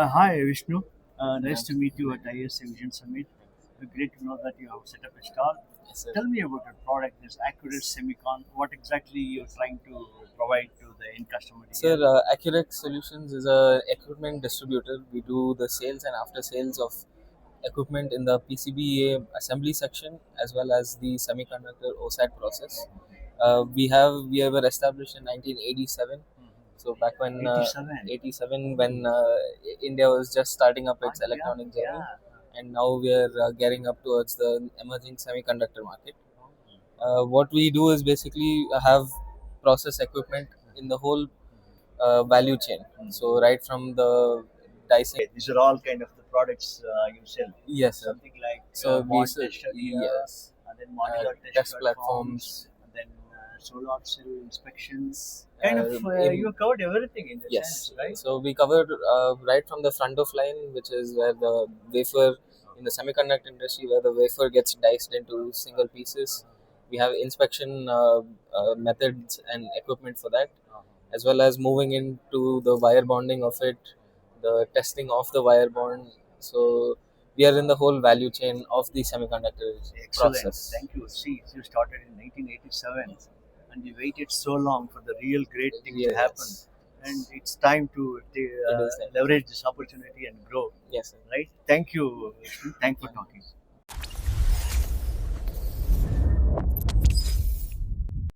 Hi, Vishnu. Nice Nice to to meet meet you you. at IESA Vision Summit. Great to know that you have set up a stall. Yes, sir. Tell me about your product, this Accurex Semicon. What exactly you're trying to provide to the end customer Sir, here? Accurex Solutions is a equipment distributor. We do the sales and after sales of equipment in the PCBA assembly section as well as the semiconductor OSAT process. We were established in 1987. So back when 87. 87 when India was just starting up its Yeah, electronic journey, yeah. and now we are gearing up towards the emerging semiconductor market. What we do is basically have process equipment in the whole value chain. So right from the dicing. Okay, these are all kind of the products you sell. Yes, sir. Something like So bond tester here, yes, and then modular test test platforms, platforms. and then solar cell inspection. Kind of, you In have covered everything in the Yes, sense, right? so we covered right from the front of line, which is where the wafer in the semiconductor industry, where the wafer gets diced into single pieces. We have inspection methods and equipment for that, as well as moving into the wire bonding of it, the testing of the wire bond. So we are in the whole value chain of the semiconductor Excellent. process. Thank you. See, you started in 1987 and you waited so long for the real great thing to happen. Yes, And it's time to it is that. leverage this opportunity and grow. Yes, sir. Right? Thank you, Vishnu. Thanks for talking.